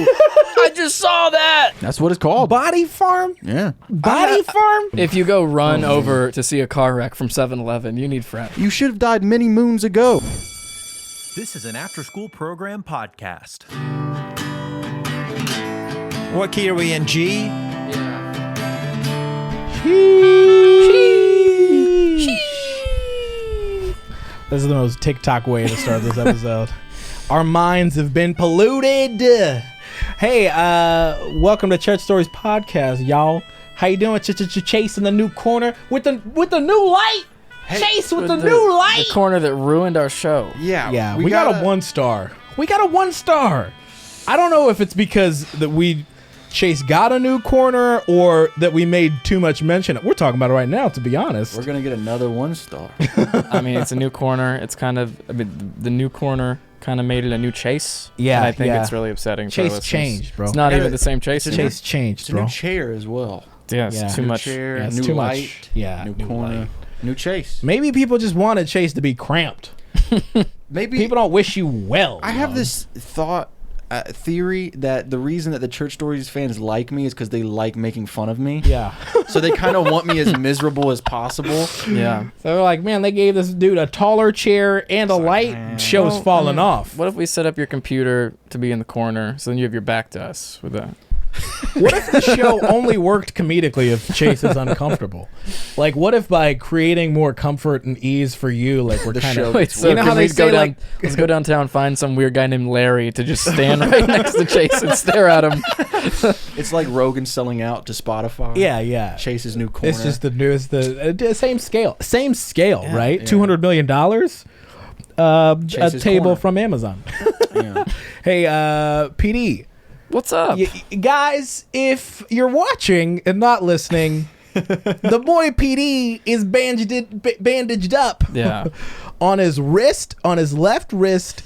I just saw that. That's what it's called. Body farm? Yeah. Body farm? If you go run over to see a car wreck from 7-Eleven, you need friends. You should have died many moons ago. This is an after-school program podcast. What key are we in? G? This is the most TikTok way to start this episode. Our minds have been polluted. Hey, welcome to Church Stories Podcast, y'all. How you doing? Chasing the new corner with the new light. Chase with the new light. The corner that ruined our show. Yeah. We got a 1 star. We got a 1 star. I don't know if it's because that Chase got a new corner or that we made too much mention. We're talking about it right now, to be honest. We're going to get another 1 star. I mean, it's a new corner. It's kind of, the new corner kind of made it a new Chase. Yeah, and I think it's really upsetting. Chase changed, bro. It's not even the same Chase. Chase changed, It's bro. a new chair as well. Yeah, it's too New much. chair, Yeah, it's new too light, much. Yeah, new new corner, light. new Chase. Maybe people just wanted Chase to be cramped. Maybe People don't wish you well. I have this theory that the reason that the Church Stories fans like me is because they like making fun of me. Yeah. So they kind of want me as miserable as possible. Yeah. So they're like, man, they gave this dude a taller chair and a light. Show's falling off. What if we set up your computer to be in the corner, so then you have your back to us with that? What if the show only worked comedically if Chase is uncomfortable? Like, what if by creating more comfort and ease for you, like we're kind of... Wait, so you know how can they we say, go down, like... let's go downtown and find some weird guy named Larry to just stand right next to Chase and stare at him. It's like Rogan selling out to Spotify. Yeah. Chase's new corner. It's just the newest, the same scale. Same scale, Yeah, right? yeah. $200 million. A Chase's table corner. from Amazon. Yeah. Hey, PD. What's up? Guys, if you're watching and not listening, the boy PD is bandaged up Yeah. on his wrist, on his left wrist,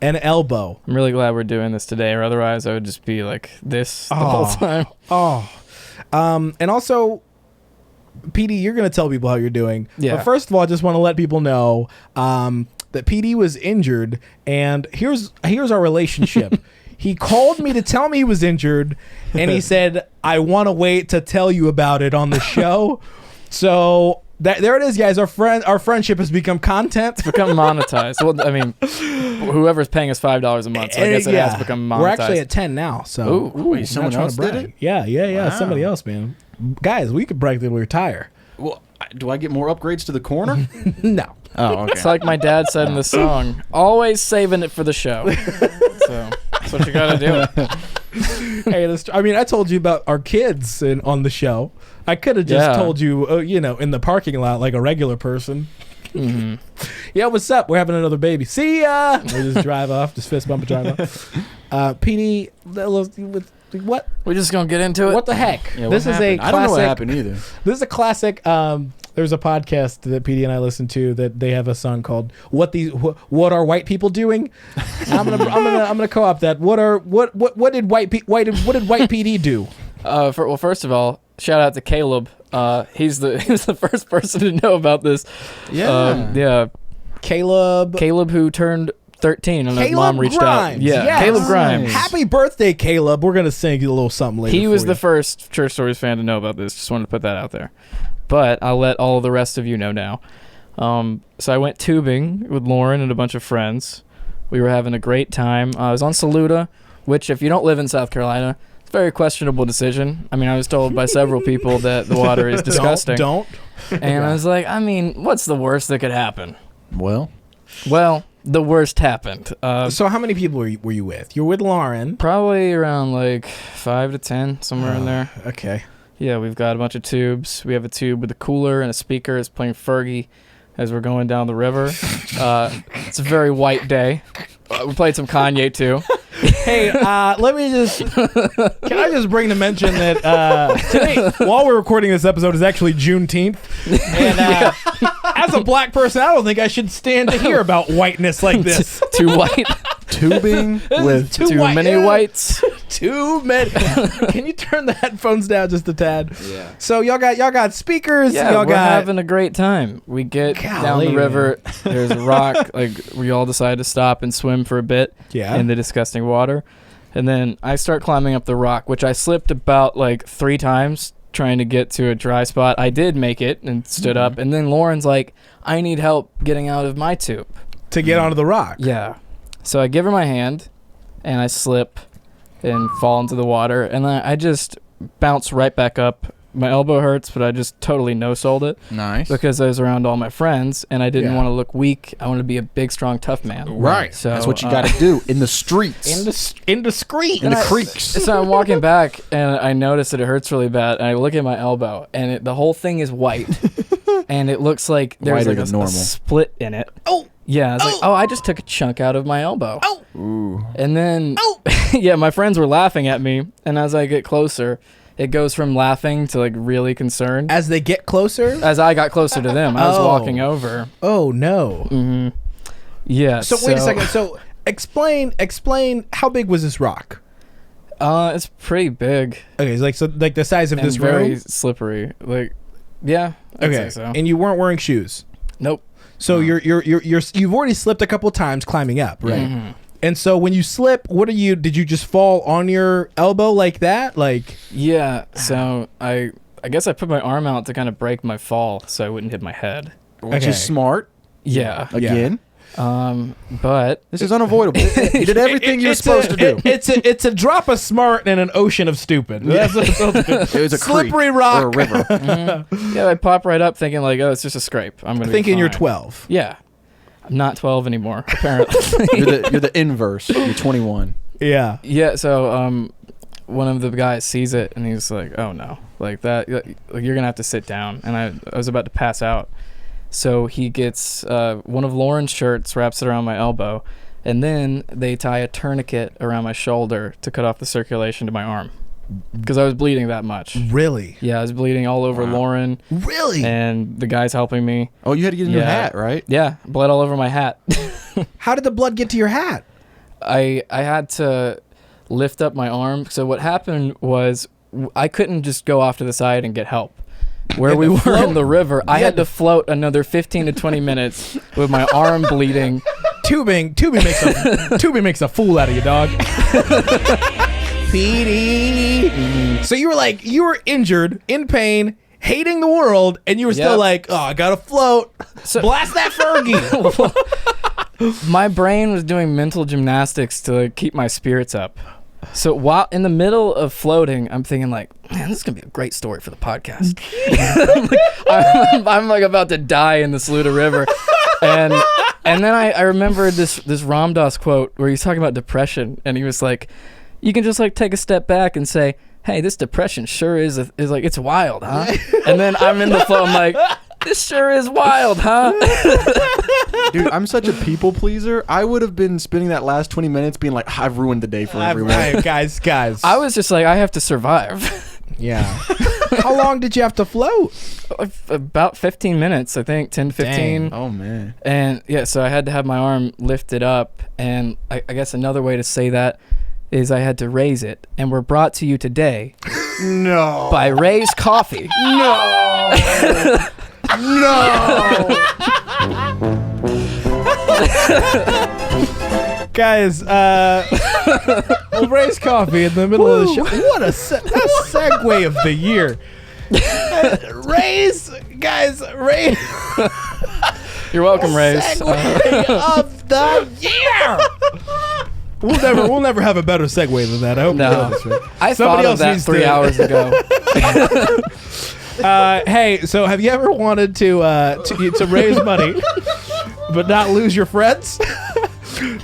and elbow. I'm really glad we're doing this today, or otherwise I would just be like this the whole time. And also, PD, you're going to tell people how you're doing. Yeah. But first of all, I just want to let people know that PD was injured, and here's our relationship. He called me to tell me he was injured, and he said, I want to wait to tell you about it on the show. So there it is, guys. Our friendship has become content. It's become monetized. Well, I mean, whoever's paying us $5 a month, so I guess it has become monetized. We're actually at 10 now. So Wait, someone not trying else to did brag. it? Yeah. Wow. Somebody else, man. Guys, we could practically retire. Well, do I get more upgrades to the corner? No. Oh, okay. It's like my dad said in the song, always saving it for the show. So that's what you got to do. Hey, I told you about our kids on the show. I could have just told you, in the parking lot like a regular person. Mm-hmm. Yeah, what's up? We're having another baby. See ya. We just drive off, just fist bump and drive off. PD, what? We're just going to get into it. What the heck? Yeah, This is a I classic. don't know what happened either. This is a classic. There's a podcast that PD and I listen to that they have a song called "What Are White People Doing?" I'm gonna co-op that. What did white PD do? Well, first of all, shout out to Caleb. He was the first person to know about this. Yeah. Caleb who turned 13 and his Caleb mom reached Grimes. out. Yeah, Yes. Caleb Grimes. Happy birthday, Caleb. We're gonna sing you a little something later. He was for the you. first Church Stories fan to know about this. Just wanted to put that out there. But I'll let all the rest of you know now. So I went tubing with Lauren and a bunch of friends. We were having a great time. I was on Saluda, which if you don't live in South Carolina, it's a very questionable decision. I mean, I was told by several people that the water is disgusting. Don't. And I was like, I mean, what's the worst that could happen? Well, The worst happened. So how many people were you with? You're with Lauren. Probably around like 5 to 10, somewhere in there. Okay. Yeah, we've got a bunch of tubes. We have a tube with a cooler and a speaker. It's playing Fergie as we're going down the river. It's a very white day. We played some Kanye too. Hey, let me just... Can I just bring to mention that today, while we're recording this episode, is actually Juneteenth. And as a black person, I don't think I should stand to hear about whiteness like this. Too white. tubing with Too many whites. Too many. Can you turn the headphones down just a tad? Yeah. So y'all got speakers. Yeah, y'all we're got having a great time. We get down Golly, the river. There's a rock. Like we all decide to stop and swim for a bit Yeah. in the disgusting water. And then I start climbing up the rock, which I slipped about like 3 times trying to get to a dry spot. I did make it and stood up. And then Lauren's like, I need help getting out of my tube. To get onto the rock. Yeah. So I give her my hand, and I slip and fall into the water. And then I just bounce right back up. My elbow hurts, but I just totally no-sold it. Nice. Because I was around all my friends, and I didn't Yeah. want to look weak. I wanted to be a big, strong, tough man. Right. So That's what you got to do in the streets. Indiscreet. In the creeks. So I'm walking back, and I notice that it hurts really bad. And I look at my elbow, and the whole thing is white, and it looks like there's Whiter like than a normal. split in it. Oh. Yeah, I was like, I just took a chunk out of my elbow. Oh. Ooh. And then, yeah, my friends were laughing at me, and as I get closer, it goes from laughing to like really concerned. As they get closer? As I got closer to them, I was Oh. walking over. Oh, no. Yeah. So wait a second. So explain how big was this rock? It's pretty big. Okay, so like the size of And this very room? slippery. Like, yeah. I'd Okay. say so. And you weren't wearing shoes. Nope. So you've already slipped a couple times climbing up, right? Mm-hmm. And so when you slip, did you just fall on your elbow like that? Like, Yeah. So I guess I put my arm out to kind of break my fall, so I wouldn't hit my head. Which Okay. is smart. Yeah. Again. But This is unavoidable. You did everything you were supposed to do. It's a drop of smart and an ocean of stupid. That's what it's supposed to do. It was a Slippery creek rock. or a river. yeah, I pop right up thinking like, oh, it's just a scrape. I'm gonna be Thinking you're fine. 12. Yeah. I'm not 12 anymore, apparently. You're the inverse. You're 21. Yeah. Yeah, so one of the guys sees it and he's like, "Oh no, like that, like, you're gonna have to sit down." And I was about to pass out, so he gets one of Lauren's shirts, wraps it around my elbow, and then they tie a tourniquet around my shoulder to cut off the circulation to my arm because I was bleeding that much. Really? Yeah, I was bleeding all over Lauren, Really? and the guy's helping me. Oh, you had to get a new hat, right? Yeah, blood all over my hat. How did the blood get to your hat? I had to lift up my arm. So what happened was I couldn't just go off to the side and get help. Where we were in the river, I had to float another 15 to 20 minutes with my arm bleeding. Tubing makes a fool out of you, dog. PD. So you were injured, in pain, hating the world, and you were still Yep. like, oh, I gotta float. So- Blast that Fergie. My brain was doing mental gymnastics to like, keep my spirits up. So while in the middle of floating, I'm thinking like, man, this is gonna be a great story for the podcast. I'm like about to die in the Saluda River, and then I remembered this Ram Dass quote where he's talking about depression, and he was like, you can just like take a step back and say, hey, this depression sure is like it's wild, huh? And then I'm in the flow, I'm like, this sure is wild, huh? Dude, I'm such a people pleaser. I would have been spending that last 20 minutes being like, I've ruined the day for everyone. Guys. I was just like, I have to survive. Yeah. How long did you have to float? About 15 minutes, I think, 10 to 15. Oh, man. And yeah, so I had to have my arm lifted up. And I guess another way to say that is I had to raise it. And we're brought to you today No. by Ray's Coffee. No. Guys, we'll raise coffee in the middle of the show. What a segue of the year. Raise. You're welcome, Ray's. Segue of the year. We'll never have a better segue than that. I hope. No. I Somebody thought of else that needs 3 to- hours ago. Hey, so have you ever wanted to raise money but not lose your friends?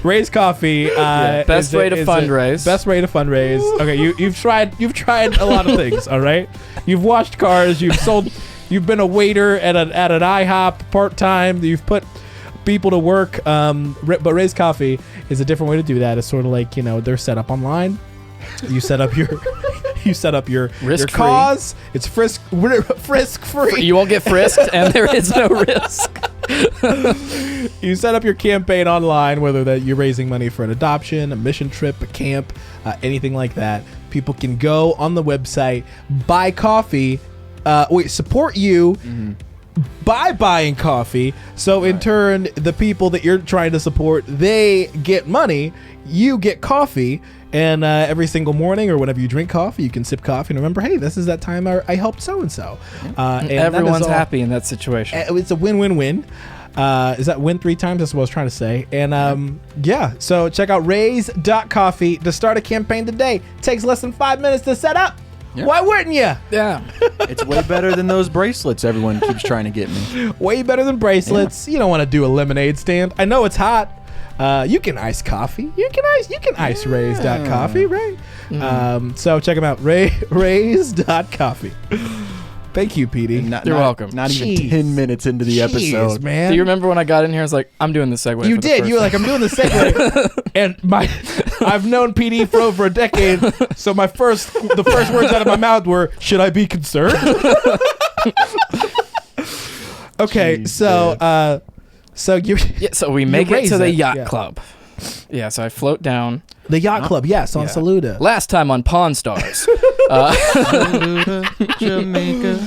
Raise coffee. Best way to fundraise. Best way to fundraise. Okay, you've tried a lot of things. All right, you've washed cars. You've been a waiter at an IHOP part time. You've put people to work. But Raise Coffee is a different way to do that. It's sort of like, they're set up online. You set up your Risk-free. cause. It's frisk free. You won't get frisked, and there is no risk. You set up your campaign online, whether that you're raising money for an adoption, a mission trip, a camp, anything like that. People can go on the website, buy coffee, support you, by buying coffee. So in turn, the people that you're trying to support, they get money. You get coffee. And every single morning or whenever you drink coffee, you can sip coffee and remember, hey, this is that time I helped so-and-so. And everyone's happy in that situation. It's a win-win-win. Is that win 3 times? That's what I was trying to say. And so check out raise.coffee to start a campaign today. Takes less than 5 minutes to set up. Yeah. Why wouldn't you? Yeah. It's way better than those bracelets everyone keeps trying to get me. Way better than bracelets. Yeah. You don't want to do a lemonade stand. I know it's hot. You can ice coffee. You can ice raise.coffee, right? So check them out. Raise.coffee. Thank you, PD. You're welcome. Not even 10 minutes into the episode, man. Do you remember when I got in here? I was like, I'm doing the segue. You did. You were like, I'm doing the segue. And I've known PD for over a decade. So the first words out of my mouth were, should I be concerned? Okay, Jeez, so we make it to the yacht club. Yeah, so I float down. The yacht club, yes, on Saluda. Last time on Pawn Stars. Jamaica.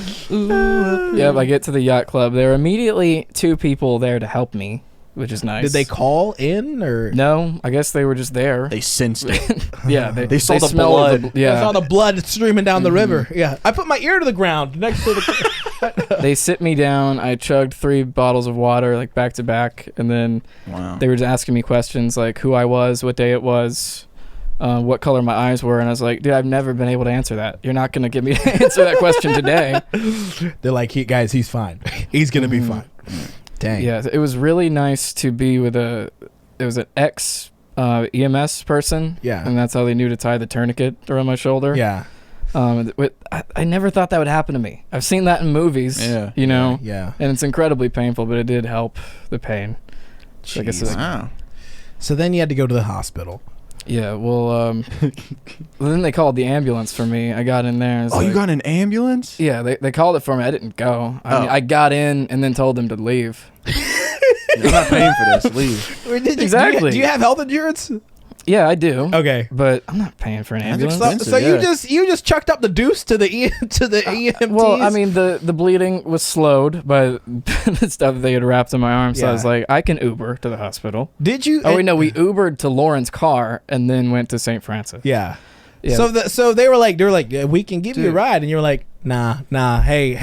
Yep, I get to the yacht club. There are immediately 2 people there to help me, which is nice. Did they call in or No, I guess they were just there. They sensed it. Yeah, they saw the smelled blood. I saw the blood streaming down the river. Yeah, I put my ear to the ground next to the. They sit me down. I chugged 3 bottles of water like back to back, and then they were just asking me questions like who I was, what day it was, what color my eyes were, and I was like, dude, I've never been able to answer that. You're not gonna get me to answer that question today. They're like, guys, he's fine. He's gonna be fine. Dang. Yeah, it was really nice to be with it was an ex EMS person. Yeah. And that's how they knew to tie the tourniquet around my shoulder. Yeah. I never thought that would happen to me. I've seen that in movies. Yeah. You know. Yeah. And it's incredibly painful, but it did help the pain. So I guess Wow. So then you had to go to the hospital. Yeah, well, then they called the ambulance for me. I got in there. You got an ambulance? Yeah, they called it for me. I didn't go. I mean, I got in and then told them to leave. I'm not paying for this. Leave. Exactly. Do you have health insurance? Yeah, I do. Okay. But I'm not paying for an ambulance. So you just chucked up the deuce to the EMTs? Well, I mean, the bleeding was slowed by the stuff that they had wrapped in my arm, so I was like, I can Uber to the hospital. Did you? Oh, wait, no, we Ubered to Lauren's car and then went to St. Francis. Yeah. Yeah. So they were like, we can give you a ride, and you're like, nah. Hey,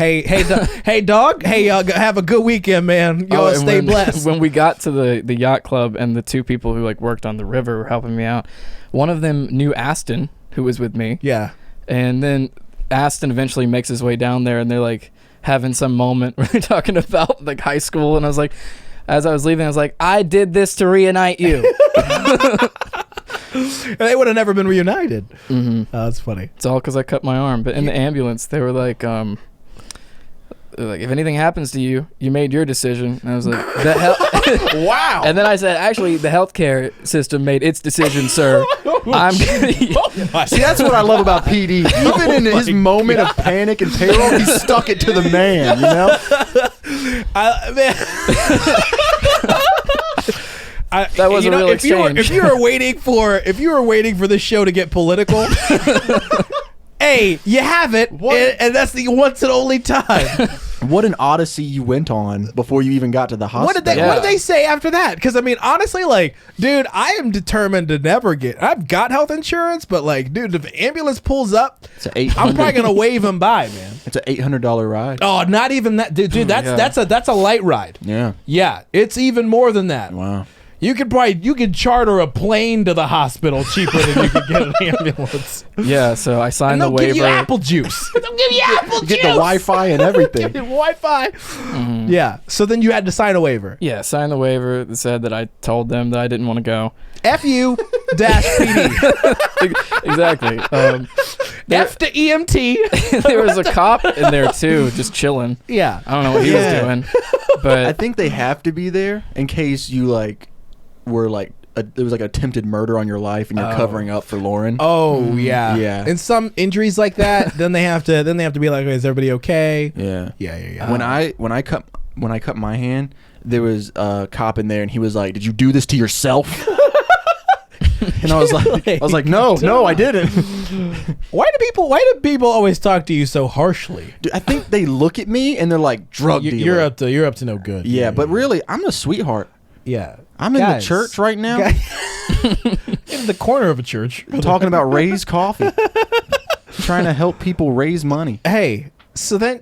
dog. Hey, have a good weekend, man. Y'all stay blessed. When we got to the yacht club and the 2 people who like worked on the river were helping me out, one of them knew Aston, who was with me. Yeah. And then Aston eventually makes his way down there, and they're like having some moment where they're talking about like high school, and I was like, as I was leaving, I was like, I did this to reunite you. They would have never been reunited. Mm-hmm. That's funny. It's all because I cut my arm. But in the ambulance, they were like, if anything happens to you, you made your decision. And I was like, wow. And then I said, actually, the healthcare system made its decision, sir. I'm gonna See, that's what I love about PD. Even in his moment of panic and terror, he stuck it to the man, you know? That was a real exchange. If you were waiting for this show to get political, hey, you have it, and that's the once and only time. What an odyssey you went on before you even got to the hospital. What did they say after that? Because I mean, honestly, like, dude, I am determined to never get. I've got health insurance, but like, dude, if an ambulance pulls up, I'm probably gonna wave him by, man. It's an $800 ride. Oh, not even that, dude. That's a light ride. Yeah. Yeah, it's even more than that. Wow. You could charter a plane to the hospital cheaper than you could get an ambulance. Yeah, so I signed the waiver. They'll give you apple juice. They'll give you apple juice. Get the Wi-Fi and everything. Give you Wi-Fi. Mm-hmm. Yeah. So then you had to sign a waiver. Yeah, sign the waiver that said that I told them that I didn't want to go. FU-PD. Exactly. F to EMT. There was a cop in there too, just chilling. Yeah. I don't know what he was doing, but I think they have to be there in case you were there was attempted murder on your life and you're covering up for Lauren. Oh yeah. Yeah. And some injuries like that, then they have to be like, is everybody okay? Yeah. Yeah. When I cut my hand, there was a cop in there and he was like, "Did you do this to yourself?" And I was like, no, I didn't. Why do people always talk to you so harshly? Dude, I think they look at me and they're like, drug dealer. You're up to no good. Yeah, but really, I'm a sweetheart. Yeah. I'm in the church right now. In the corner of a church. Talking about raised coffee. Trying to help people raise money. Hey, so then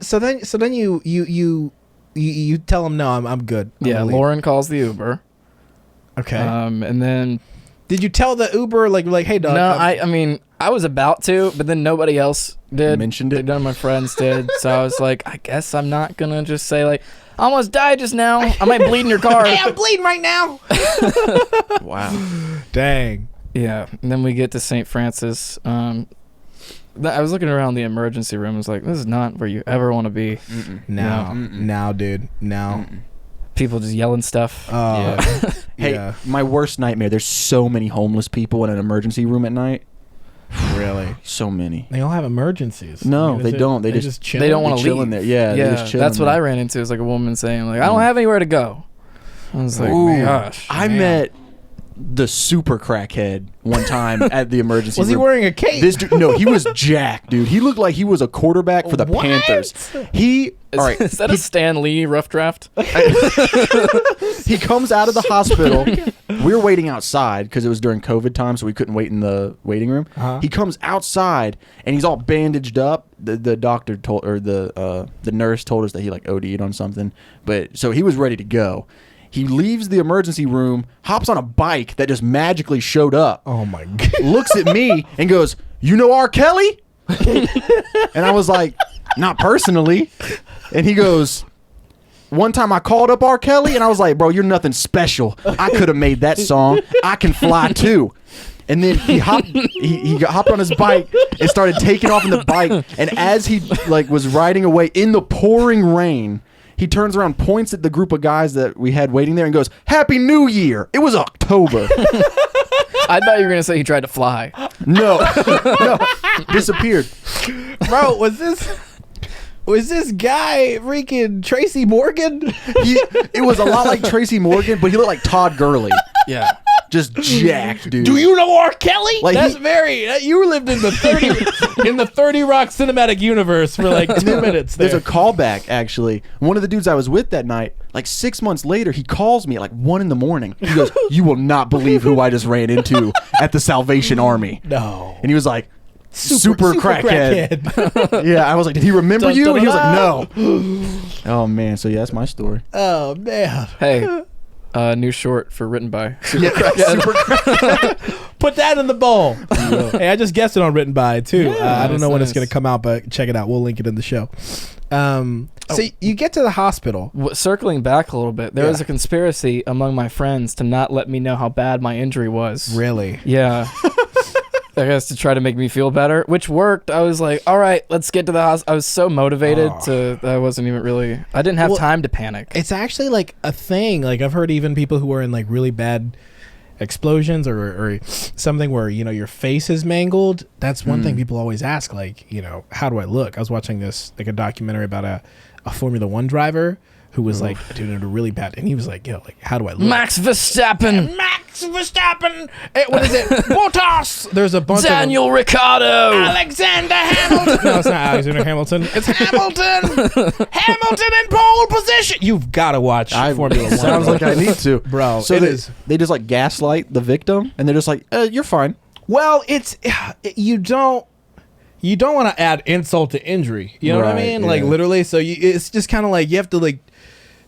you tell them no, I'm good. Yeah, Lauren calls the Uber. Okay. And then did you tell the Uber like hey dog? no, I mean I was about to, but then nobody else did. Mentioned it. None of my friends did. So I was like, I guess I'm not gonna just say like, I almost died just now. I might bleed in your car. Hey, I'm bleeding right now. Wow. Dang. Yeah. And then we get to St. Francis. I was looking around the emergency room. I was like, this is not where you ever want to be. Now, dude. Now. People just yelling stuff. Yeah. Hey, my worst nightmare. There's so many homeless people in an emergency room at night. Really? So many. They all have emergencies. No, they don't. They just chill. They don't want to leave. In there. Yeah, they just chill that's in what there. I ran into. Is like a woman saying like, I don't have anywhere to go. I was like, Ooh, gosh. I met the super crackhead one time at the emergency Was room. he wearing a cape? This dude, no, he was jacked, dude. He looked like he was a quarterback for the What? Panthers. All right, Is that a Stan Lee rough draft? he comes out of the hospital. We were waiting outside because it was during COVID time, so we couldn't wait in the waiting room. He comes outside and he's all bandaged up. The doctor told, or the nurse told us that he like OD'd on something, but so he was ready to go. He leaves the emergency room, hops on a bike that just magically showed up. Oh my god! Looks at me and goes, "You know R. Kelly?" And I was like, "Not personally." And he goes, "One time I called up R. Kelly," and I was like, "Bro, you're nothing special. I could have made that song. I can fly too." And then he hopped on his bike and started taking off in the bike. And as he like was riding away in the pouring rain, he turns around, points at the group of guys that we had waiting there, and goes, "Happy New Year." It was October. I thought you were gonna say he tried to fly. No, disappeared. Bro, was this guy freaking Tracy Morgan? It was a lot like Tracy Morgan, but he looked like Todd Gurley. Yeah. Just jacked, dude. Do you know R. Kelly? Like you lived in the 30 Rock cinematic universe for like 2 minutes there. There's a callback, actually. One of the dudes I was with that night, like 6 months later, he calls me at like 1 a.m. He goes, "You will not believe who I just ran into at the Salvation Army." No. And he was like, super crackhead. Yeah, I was like, "Did he remember you?" And he was like, "No." Oh, man. So, yeah, that's my story. Oh, man. Hey, new short for Written By. Super crackhead. Put that in the bowl. Hey, I just guessed it on Written By, too. I don't know when it's nice. going to come out, but check it out. We'll link it in the show. So you get to the hospital. Circling back a little bit, there was a conspiracy among my friends to not let me know how bad my injury was. Really? Yeah. I guess to try to make me feel better, which worked. I was like, all right, let's get to the hospital. I was so motivated I wasn't even really, I didn't have time to panic. It's actually like a thing. Like I've heard even people who are in like really bad explosions or something where, you know, your face is mangled. That's one thing people always ask, like, you know, how do I look? I was watching this, like a documentary about a Formula One driver who was like, dude, it really bad. And he was like, yo, like, how do I look? Max Verstappen. Max Verstappen. What is it? Bottas. There's a bunch Daniel Ricciardo. Alexander Hamilton. No, it's not Alexander Hamilton. It's Hamilton. Hamilton in pole position. You've got to watch Formula One. Sounds like I need to. Bro, So it they, is. they just like gaslight the victim, and they're just like, "You're fine." Well, you don't want to add insult to injury. You know what I Right, mean? yeah. Like literally. So it's just kind of like you have to like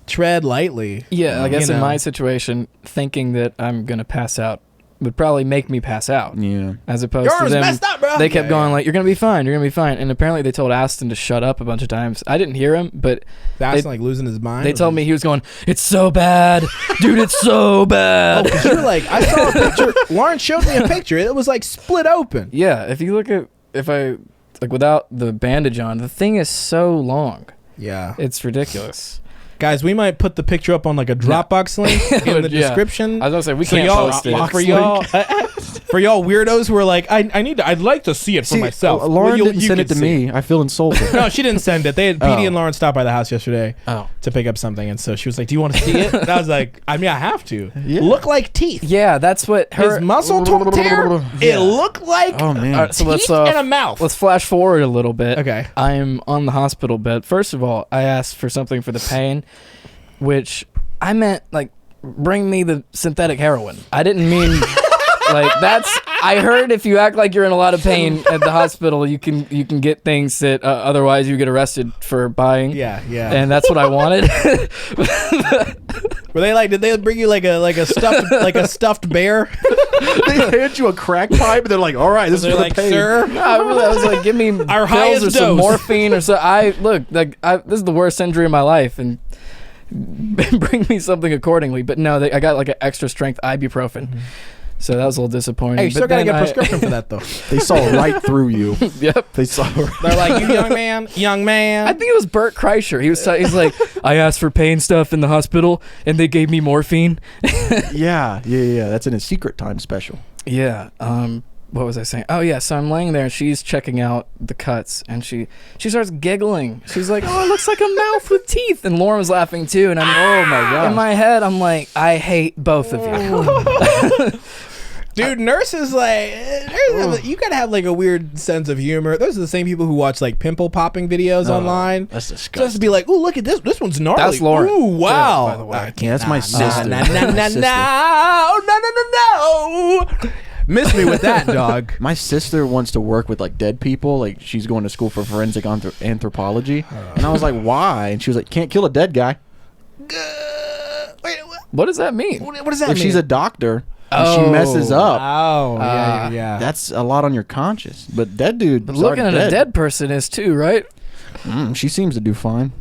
tread lightly. Yeah, I guess You in know. my situation, thinking that I'm going to pass out would probably make me pass out. Yeah. As opposed Yours to them, messed up, bro. they kept Yeah, going like, "You're gonna be fine, you're gonna be fine." And apparently they told Aston to shut up a bunch of times. I didn't hear him, but That's like losing his mind. they told me he was going, "It's so bad, dude, it's so bad." Oh, 'cause you're like, I saw a picture. Lauren showed me a picture. It was like split open. Yeah, if you look at without the bandage on, the thing is so long, Yeah. it's ridiculous. Guys, we might put the picture up on like a Dropbox link in the Yeah. description. I was gonna say we So can't y'all, post it. for y'all weirdos who are like, I'd like to see it for myself. Lauren Well, didn't send it to me. I feel insulted. No, she didn't send it. They had PD Oh. and Lauren stopped by the house yesterday Oh. to pick up something, and so she was like, "Do you want to see it?" And I was like, "I mean, I have to. Yeah. Look like teeth. Yeah, that's what her. His muscle tear. It looked like Oh man. All right, so teeth let's and a mouth." let's flash forward a little bit. Okay. I'm on the hospital bed. First of all, I asked for something for the pain, which I meant like bring me the synthetic heroin. I didn't mean like that's. I heard if you act like you're in a lot of pain at the hospital, you can get things that otherwise you get arrested for buying. Yeah, yeah. And that's what I wanted. Were they like? Did they bring you like a stuffed bear? They hand you a crack pipe, and they're like, "All right, this is They're for like, the pain." "Sir, I was like, give me Our pills highest or some dose. morphine or so. This is the worst injury of my life, and bring me something accordingly. But no, I got like an extra strength ibuprofen, so that was a little disappointing. Hey, you But still gotta then get a prescription for that though." They saw right through you. Yep. They saw. They're like, "You young man." I think it was Bert Kreischer. He's like, I asked for pain stuff in the hospital, and they gave me morphine. Yeah. That's in a secret time special. Yeah. What was I saying? Oh yeah. So I'm laying there, and she's checking out the cuts, and she starts giggling. She's like, "Oh, it looks like a mouth with teeth." And Lauren was laughing too. And I'm, Oh my god. in my head, I'm like, I hate both of you. Dude, nurses you gotta have like a weird sense of humor. Those are the same people who watch like pimple popping videos online. That's Just to disgusting. be like, "Ooh, look at this! This one's gnarly." That's Lauren. Ooh, wow! By the way. Yeah, that's my sister. No, My sister. no. Miss me with that, dog. My sister wants to work with like dead people. Like she's going to school for forensic anthropology, and I was like, "Why?" And she was like, "Can't kill a dead guy." Wait, What does that mean? what does that If mean? she's a doctor and Oh. she messes up, Oh, yeah. that's a lot on your conscience. But dead dude, But looking at a dead person is too, right? She seems to do fine.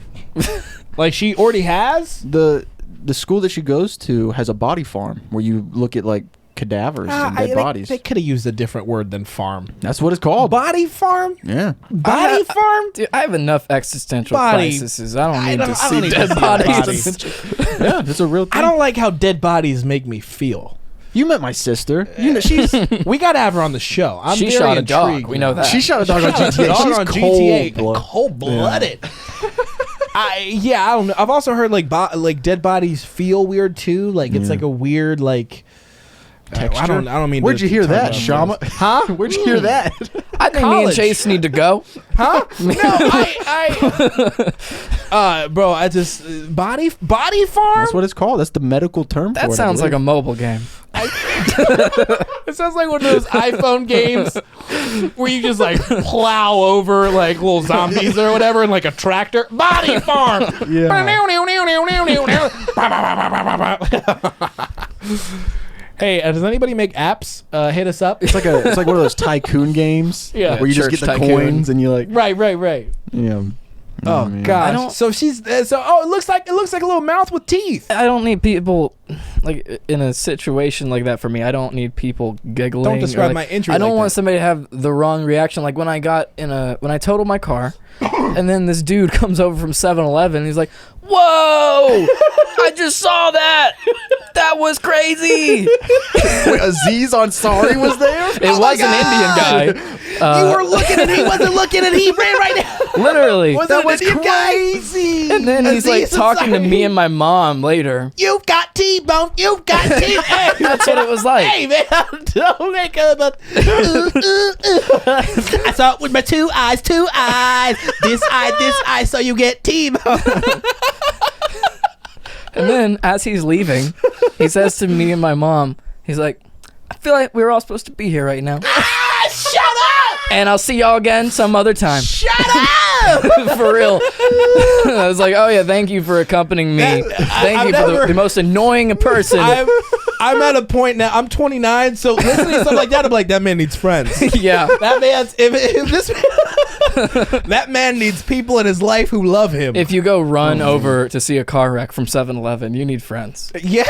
Like she already has. The school that she goes to has a body farm where you look at like cadavers and dead bodies. They could have used a different word than farm. That's what it's called. Body farm. Yeah. Body farm. Dude, I have enough existential Body. crises. I don't need to I see don't need to dead see a bodies. body. Yeah, it's a real thing. I don't like how dead bodies make me feel. You met my sister. You know she's We gotta have her on the show. I'm She very shot a dog. intrigued We know now. that. she shot a dog on Shot a GTA. dog She's on GTA, cold-blooded. cold-blooded. I don't know. I've also heard like dead bodies feel weird too. Like it's like a weird like Texture? I don't mean. Where'd to you hear talk that, about Shama? this. Huh? Where'd you hear that? I think me and College. Chase need to go. Huh? No, bro, I just body farm. That's what it's called. That's the medical term for it. That sounds like a mobile game. It sounds like one of those iPhone games where you just like plow over like little zombies or whatever in like a tractor. Body farm. Hey, does anybody make apps? Hit us up. It's like one of those tycoon games. Yeah. Where you just Church get the tycoon. coins and you like Right. Oh man. gosh. I don't- So she's it looks like a little mouth with teeth. I don't need people like in a situation like that for me. I don't need people giggling. Don't or, describe like, my injury I don't like want that. somebody to have the wrong reaction. Like when I totaled my car, and then this dude comes over from 7-Eleven. He's like, "Whoa! I just saw that. That was crazy." Wait, Aziz Ansari was there? It was an Indian guy. You were looking and he wasn't looking and he ran right now. Literally. That was crazy. And then he's like Aziz talking to Ansari. me and my mom later. You've got T-bone. You've got T-bone. Hey, That's what it was like. Hey man, don't make a but. I saw it with my two eyes. This eye, so you get T-bone. And then as he's leaving, he says to me and my mom, he's like, "I feel like we were all supposed to be here right now. Shut up! And I'll see y'all again some other time." Shut up! For real. I was like, "Oh yeah, thank you for accompanying me. Thank you for the most annoying person." I'm at a point now. I'm 29, so listening to something like that, I'm like, that man needs friends. Yeah. That man's if this That man needs people in his life who love him. If you go run over to see a car wreck from 7-Eleven, you need friends. Yeah.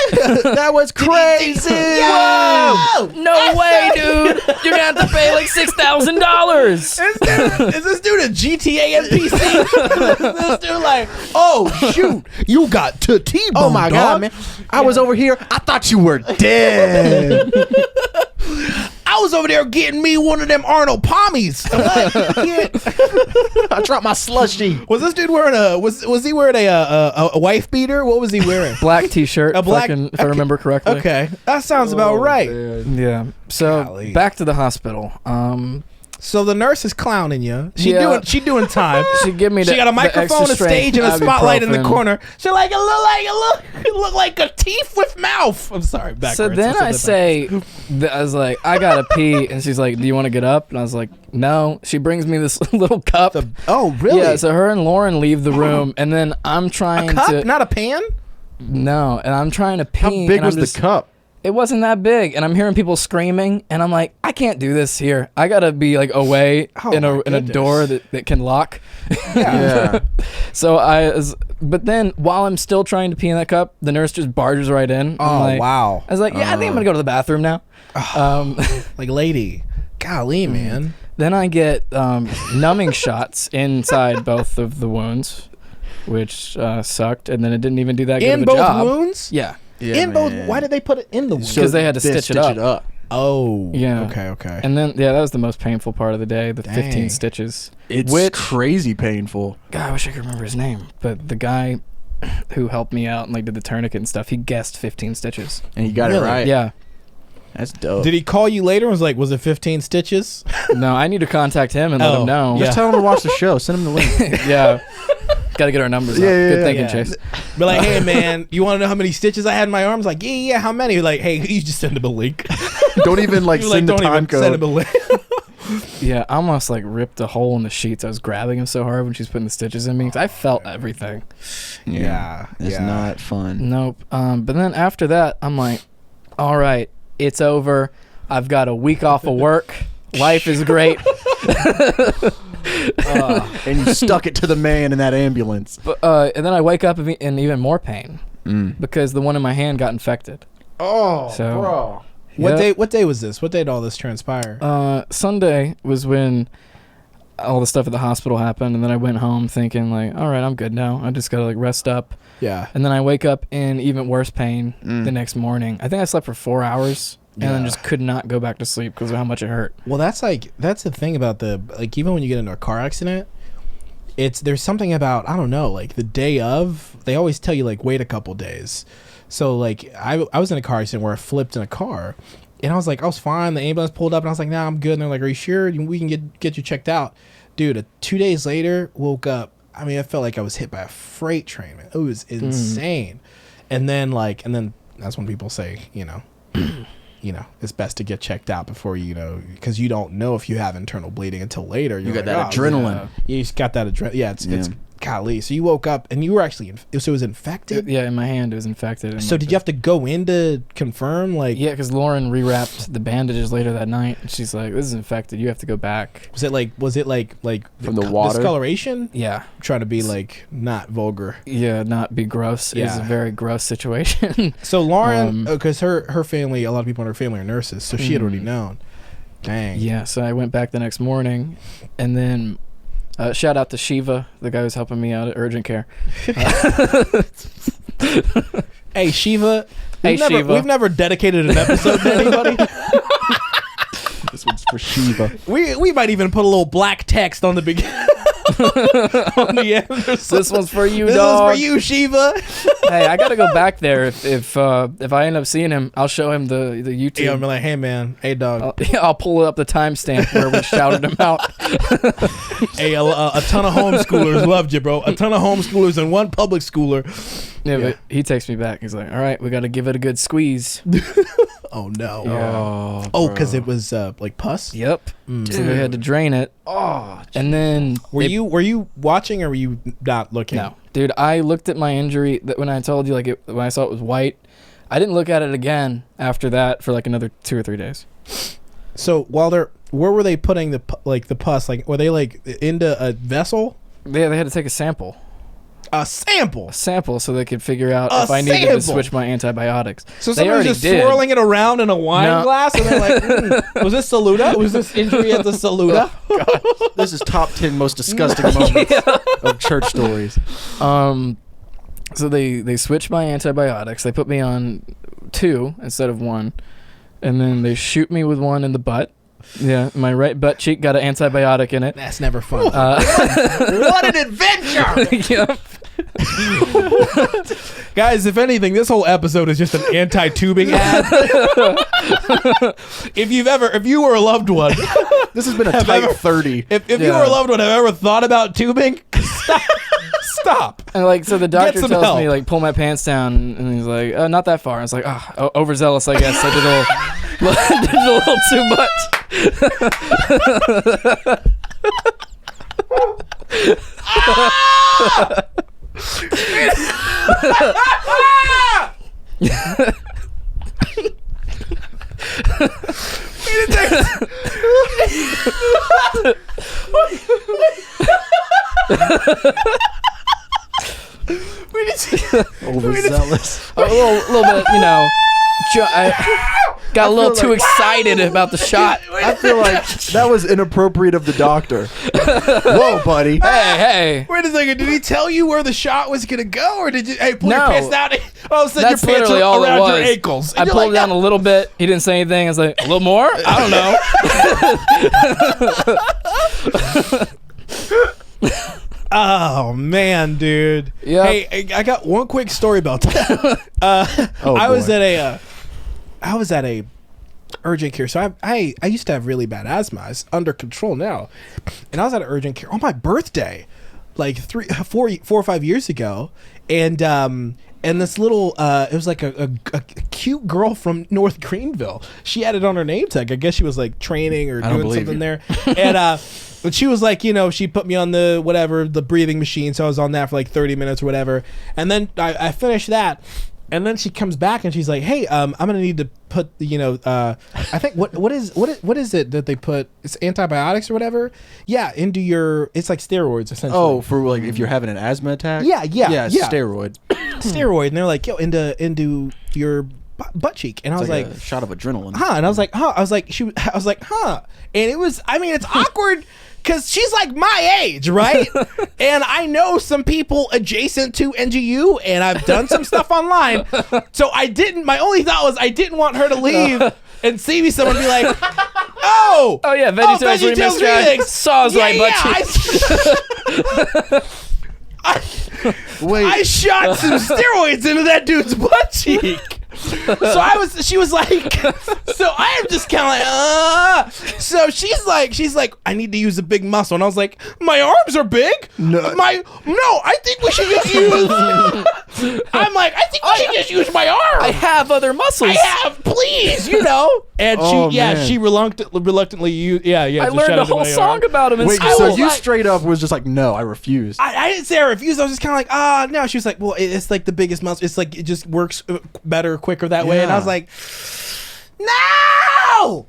That was crazy. Whoa! No way, dude! You're gonna have to pay like $6,000. Is this dude a GTA NPC? This dude like, oh shoot, you got to T-bone. Oh my God, man! I was over here. I thought you were dead. I was over there getting me one of them Arnold Palmies. I dropped my slushy. Was this dude wearing was he wearing a wife beater? What was he wearing? Black T-shirt. A black- if I remember correctly. Okay, that sounds about right. Yeah. So Golly. back to the hospital. So the nurse is clowning you. Yeah. She doing time. She give me. She got a microphone, a stage, and a spotlight in the corner. She like it look like a teeth with mouth. I'm sorry. Backwards. So then I was like, I gotta pee, and she's like, do you want to get up? And I was like, no. She brings me this little cup. Oh really? Yeah. So her and Lauren leave the room, and then I'm trying a cup, to. not a pan. No, and I'm trying to pee. How big and was I'm just, the cup? It wasn't that big, and I'm hearing people screaming, and I'm like, I can't do this here. I gotta be like away Oh, in my a goodness. door that can lock. Yeah. So but then while I'm still trying to pee in that cup, the nurse just barges right in. I'm Oh like, wow. I was like, yeah, I think I'm gonna go to the bathroom now. Like lady, golly man. Then I get numbing shots inside both of the wounds, which sucked, and then it didn't even do that good In of a both job. wounds. Yeah. In both. Why did they put it in the wound? Because they had to stitch it up. Oh. Yeah. Okay. And then that was the most painful part of the day, the 15 Dang. stitches. It's Which- crazy painful. God, I wish I could remember his name. But the guy who helped me out and like did the tourniquet and stuff, he guessed 15 stitches. And you got Really? it right. Yeah. That's dope. Did he call you later and was like, was it 15 stitches? No, I need to contact him and let Oh, him know. yeah. Just tell him to watch the show. Send him the link. Yeah. Got to get our numbers up. Yeah, Good yeah, thinking, yeah. Chase. Be like, hey man, you want to know how many stitches I had in my arms? Like, yeah, how many? Like, hey, you just send him a link. Don't even like You're send the don't time even send him a code. link. Yeah, I almost like ripped a hole in the sheets. I was grabbing him so hard when she was putting the stitches in me 'cause I felt everything. Yeah, It's yeah. not fun. Nope. But then after that, I'm like, all right, it's over. I've got a week off of work. Life is great. And you stuck it to the man in that ambulance. But, and then I wake up in even more pain because the one in my hand got infected. Oh, So- bro. What day was this? What day did all this transpire? Sunday was when all the stuff at the hospital happened, and then I went home thinking like, all right, I'm good now. I just gotta like rest up. Yeah. And then I wake up in even worse pain the next morning. I think I slept for 4 hours and then just could not go back to sleep because of how much it hurt. Well, that's the thing about even when you get into a car accident, there's something about, I don't know, like the day of, they always tell you like wait a couple days. So like I was in a car accident where I flipped in a car, and I was fine. The ambulance pulled up, and I was like, nah, I'm good. And they're like, are you sure? We can get you checked out, dude. 2 days later, woke up. I mean, I felt like I was hit by a freight train, man. It was insane. And then that's when people say, it's best to get checked out before because you don't know if you have internal bleeding until later. You got that adrenaline. Yeah, you just got that adrenaline. Yeah, it's golly. So you woke up and you were actually so it was infected. Yeah, in my hand it was infected. And So did you have to go in to confirm? Like, Yeah, because Lauren rewrapped the bandages later that night. And she's like, "This is infected. You have to go back." was it like From the water? discoloration? Yeah, Trying to be like not vulgar. yeah, not be gross. It was Yeah. a very gross situation. So Lauren, because her family, a lot of people in her family are nurses, so she had already known. Dang. Yeah, so I went back the next morning, and then shout out to Shiva, the guy who's helping me out at urgent care. Hey Shiva. Hey, Shiva. We've never dedicated an episode to anybody. This one's for Shiva. We might even put a little black text on the beginning. On the end or something. This one's for you, This dog. is for you, Shiva. Hey, I gotta go back there. If I end up seeing him, I'll show him the YouTube. Yeah, I'm like, hey man, hey dog, I'll pull up the timestamp where we shouted him out. hey, a ton of homeschoolers loved you, bro. A ton of homeschoolers and one public schooler. Yeah, but he takes me back. He's like, "All right, we got to give it a good squeeze." Oh no. Yeah. Oh, because it was like pus. Yep. So they had to drain it. Oh, And then Were you watching or were you not looking? No, dude. I looked at my injury that when I told you when I saw it was white. I didn't look at it again after that for like another 2 or 3 days. So where were they putting the pus? Like, were they like into a vessel? They had to take a sample. A sample. So they could figure out if I needed to sample. switch my antibiotics. So they somebody's just swirling it around in a wine No. glass, and they're like, was this Saluda? Was this injury at the Saluda? This is top 10 most disgusting moments of church stories. So they switched my antibiotics. They put me on 2 instead of 1, and then they shoot me with 1 in the butt. Yeah, my right butt cheek got an antibiotic in it. That's never fun. What an adventure! Yep. Guys, if anything, this whole episode is just an anti-tubing ad. If you were a loved one, This has been a tight 30. if you were a loved one, have ever thought about tubing? Stop. And like, so the doctor some tells help. me like pull my pants down, and he's like, not that far. I was like, overzealous, I guess. I did did a little too much. Overzealous. A little bit, I got a little too excited about the shot. I feel like that was inappropriate of the doctor. Whoa, buddy. Hey. Wait a second. Did he tell you where the shot was gonna go, or did you? Hey, pull your No. pants down. All of a sudden, That's your pants literally are all it around your was. ankles. I pulled it down a little bit. He didn't say anything. I was like, a little more? I don't know. Oh man, dude. Yep. Hey, I got one quick story about that. I was at a urgent care. So I used to have really bad asthma. It's under control now. And I was at an urgent care on my birthday, like 4 or 5 years ago. And this little, it was like a cute girl from North Greenville. She had it on her name tag. I guess she was like training or doing something there. And but she was like, she put me on the breathing machine. So I was on that for like 30 minutes or whatever. And then I finished that. And then she comes back and she's like, "Hey, I'm gonna need to put I think what is it that they put? It's antibiotics or whatever. Yeah, into your. It's like steroids essentially. Oh, for like if you're having an asthma attack? Yeah, steroid. steroid." And they're like, "Yo, into your butt cheek." And I was It's like, a shot of adrenaline. "Huh?" And I was like, "Huh?" I was like, "Huh?" And it was. I mean, it's awkward. Because she's like my age, right? And I know some people adjacent to NGU, and I've done some stuff online. So my only thought was I didn't want her to leave and see me someone be like, oh yeah, VeggieTales remix guy saw his right butt cheek. Wait. I shot some steroids into that dude's butt cheek. She was like, so I am just kind of like, so she's like, I need to use a big muscle. And I was like, my arms are big. No, I think we should just use, I'm like, I think we should just use my arm. I have other muscles. Please, And she reluctantly used, I learned a whole song about him in Wait, school. so you straight up was just like, no, I refuse. I didn't say I refused. I was just kind of like, no. She was like, well, it's like the biggest muscle. It's like, it just works better, quicker that way. And I was like, no.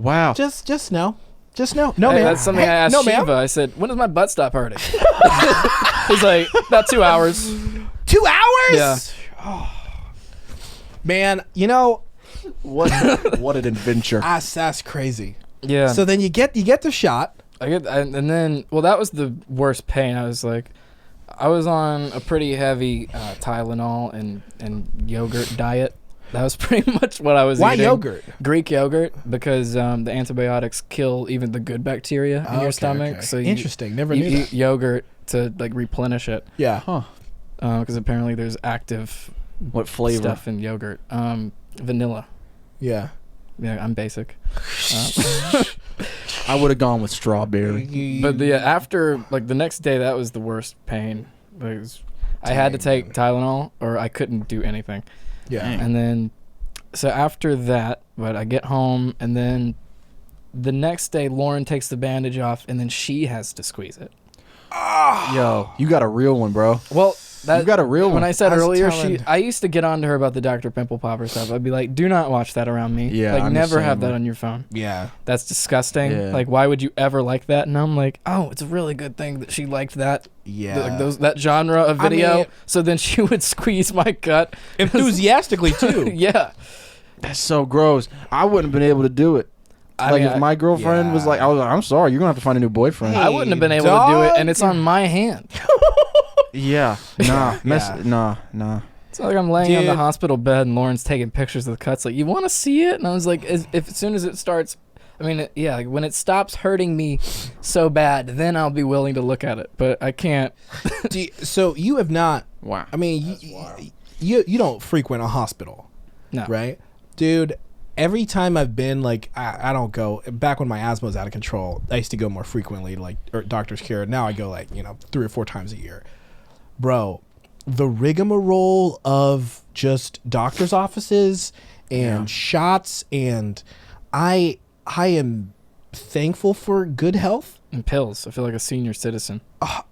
Wow. Just no. No, man. That's something I asked Shiva. I said, when does my butt stop hurting? He's like, about 2 hours. 2 hours? Yeah. Oh. Man, What an adventure. that's crazy. Yeah. So then you get the shot. And then that was the worst pain. I was on a pretty heavy Tylenol and yogurt diet. That was pretty much what I was eating. Why yogurt? Greek yogurt, because the antibiotics kill even the good bacteria in your stomach. Okay. So Interesting. Never you knew eat that. yogurt to like replenish it. Yeah. Huh. Because apparently there's active What flavor? stuff in yogurt. Vanilla. Yeah. Yeah, I'm basic. I would have gone with strawberry. But after the next day, that was the worst pain. I had to take Tylenol or I couldn't do anything. Yeah. And then, so after that, I get home, and then the next day, Lauren takes the bandage off, and then she has to squeeze it. Yo, you got a real one, bro. Well, That, You got a real when one. I said I was earlier, telling- I used to get on to her about the Dr. Pimple Popper stuff. I'd be like, do not watch that around me. Yeah, like I'm the never same have that way. on your phone. Yeah. That's disgusting. Yeah. Like, why would you ever like that? And I'm like, oh, it's a really good thing that she liked that. Yeah. Like that genre of I video. mean- So then she would squeeze my gut. Enthusiastically too. Yeah. That's so gross. I wouldn't have been able to do it. I Like mean, if my girlfriend was yeah. like, I was like, I'm sorry, you're gonna have to find a new boyfriend. I wouldn't have been able to do dog. it, and it's on my hand. Yeah, nah, Yeah. nah. It's like I'm laying on the Dude. hospital bed, and Lauren's taking pictures of the cuts. Like, you want to see it? And I was like, as soon as it starts, I mean, yeah, like when it stops hurting me so bad, then I'll be willing to look at it. But I can't. So you have not. Wow. I mean, you don't frequent a hospital, No. right, dude? Every time I've been, like, I don't go. Back when my asthma was out of control, I used to go more frequently, like, or doctor's care. Now I go, like, 3 or 4 times a year. Bro, the rigmarole of just doctor's offices and shots, and I am thankful for good health, And pills. I feel like a senior citizen.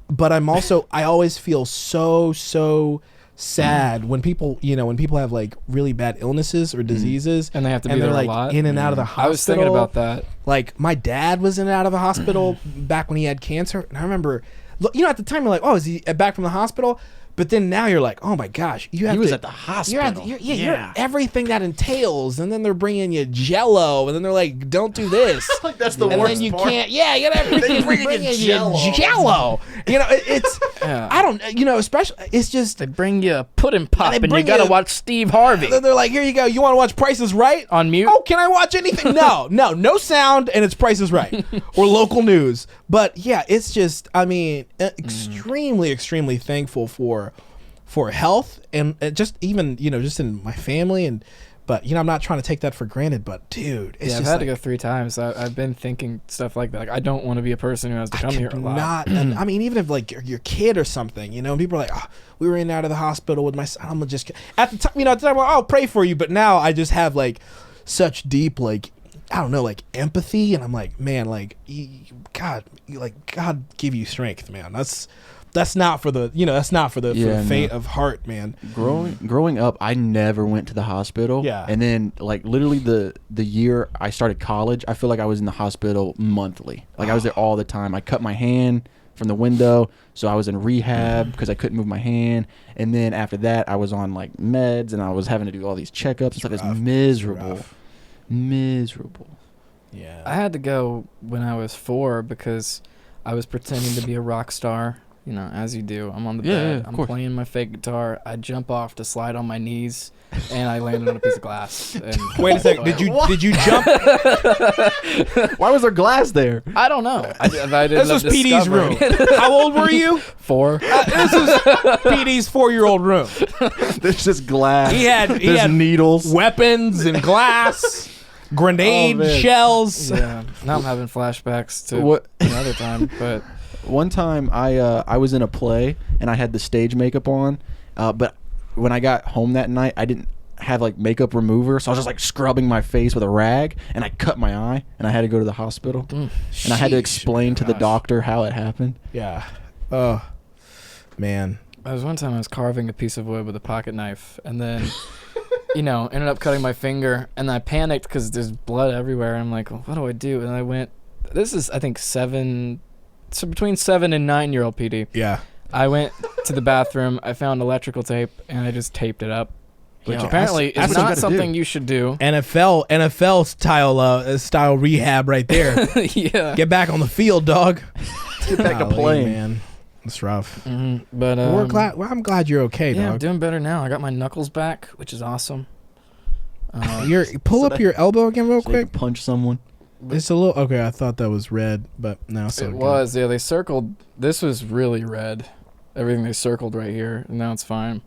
but I'm also, I always feel so sad when people have like really bad illnesses or diseases, And they have to be and they're there a like lot. in and out of the hospital. I was thinking about that. Like, my dad was in and out of the hospital back when he had cancer, and I remember, at the time you're like, oh, is he back from the hospital? But then now you're like, oh my gosh, you have He was to- at the hospital. you're everything that entails, and then they're bringing you Jello, and then they're like, don't do this. Like that's the And worst then you part. can't. Yeah, you got everything. bringing you Jell-O. Jello. It's. Yeah. I don't. Especially. It's just. They bring you a pudding pop, they and you bring gotta you- watch Steve Harvey Then they're like, here you go. You want to watch Price is Right? on mute. Oh, can I watch anything? No sound, and it's Price is Right or local news. But yeah, it's just. I mean, extremely thankful for health and just even just in my family, but I'm not trying to take that for granted. But dude, it's Yeah, I've just had to like, go 3 times. I've been thinking stuff like that. Like, I don't want to be a person who has to come here a lot. not. And I mean, even if like your kid or something, and people are like, oh, we were in and out of the hospital with my son. I'm just at the time, at the time, I'll pray for you. But now I just have like such deep like, I don't know, like empathy, and I'm like, man, like God give you strength, man. That's not for the for the faint of heart, man. Growing up, I never went to the hospital. Yeah. And then like literally the year I started college, I feel like I was in the hospital monthly. Like I was there all the time. I cut my hand from the window, so I was in rehab because I couldn't move my hand. And then after that, I was on like meds, and I was having to do all these checkups and stuff. It's miserable. Miserable. Yeah. I had to go when I was 4 because I was pretending to be a rock star. As you do. I'm on the bed. of I'm course. playing my fake guitar. I jump off to slide on my knees, and I landed on a piece of glass. And Wait a second. Did you jump? Why was there glass there? I don't know. I didn't This was PD's room. How old were you? 4. This is PD's 4-year-old room. There's just glass. He had There's needles. weapons and glass, grenade Oh, man. shells. Yeah. Now I'm having flashbacks to What- another time, but One time I was in a play and I had the stage makeup on, but when I got home that night I didn't have like makeup remover, so I was just like scrubbing my face with a rag, and I cut my eye and I had to go to the hospital, and I had to Sheesh, explain to the gosh. doctor how it happened. Yeah. Oh, man. there was one time I was carving a piece of wood with a pocket knife, and then ended up cutting my finger, and I panicked because there's blood everywhere. I'm like, what do I do? And I went, this is I think between 7 and 9-year-old PD. Yeah. I went to the bathroom. I found electrical tape, and I just taped it up, which Yeah, apparently that's is what you not gotta something do. you should do. NFL style rehab right there. Yeah. Get back on the field, dog. Get back to Golly, playing. man. It's rough. But We're glad. I'm glad you're okay, Yeah, I'm dog. doing better now. I got my knuckles back, which is awesome. Pull So up that- your elbow again, real So you quick. can punch someone. It's a little okay. I thought that was red, but now so It was, yeah. They circled. This was really red. Everything they circled right here, and now it's fine.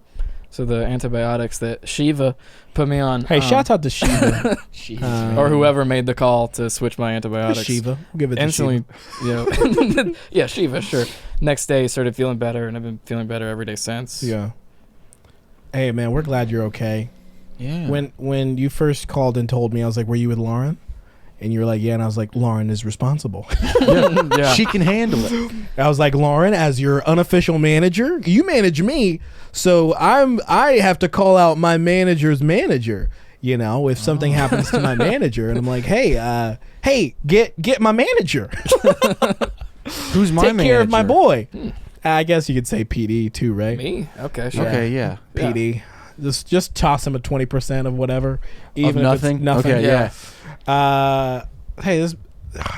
So the antibiotics that Shiva put me on. Hey, shout out to Shiva. or whoever made the call to switch my antibiotics. Shiva. Give it to Instantly, Shiva. yeah, Shiva, sure. Next day, started feeling better, and I've been feeling better every day since. Yeah. Hey, man, we're glad you're okay. Yeah. When you first called and told me, I was like, "Were you with Lauren?" And you were like, yeah. And I was like, Lauren is responsible. Yeah. She can handle it. I was like, Lauren, as your unofficial manager, you manage me, so I have to call out my manager's manager. You know, if something happens to my manager, and I'm like, hey, get my manager. Who's my Take manager? care of my boy. I guess you could say PD too, right? Me? Okay, sure. Okay, yeah. PD. Just toss him a 20% of whatever, even if nothing? it's nothing. Okay, yeah. Hey, this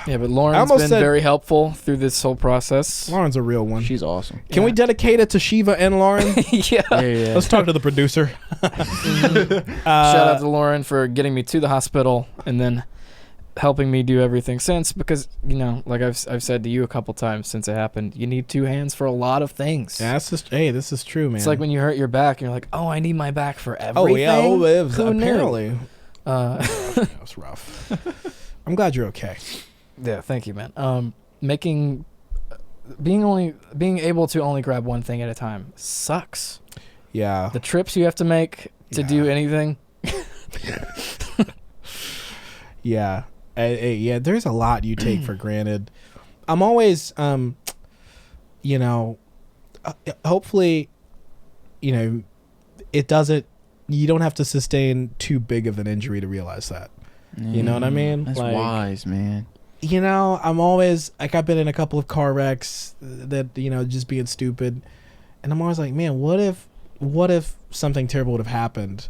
Yeah, but Lauren's almost been said- very helpful through this whole process. Lauren's a real one. She's awesome. Can we dedicate it to Shiva and Lauren? Yeah. Yeah. Let's talk to the producer. Shout out to Lauren for getting me to the hospital and then helping me do everything since, because, you know, like I've said to you a couple times since it happened, you need 2 hands for a lot of things. Yeah, this is true, man. It's like when you hurt your back and you're like, oh, I need my back for everything. Oh yeah, it was, Who knew? apparently. That was rough. I'm glad you're okay. Yeah, thank you, man. Being able to only grab one thing at a time sucks. Yeah. The trips you have to make to do anything. Yeah. Yeah, there's a lot you take for granted. I'm always, you know, hopefully, you know, you don't have to sustain too big of an injury to realize that. You know what I mean? That's like, wise, man. You know, I'm always, like, I've been in a couple of car wrecks that, you know, just being stupid. And I'm always like, man, what if something terrible would have happened?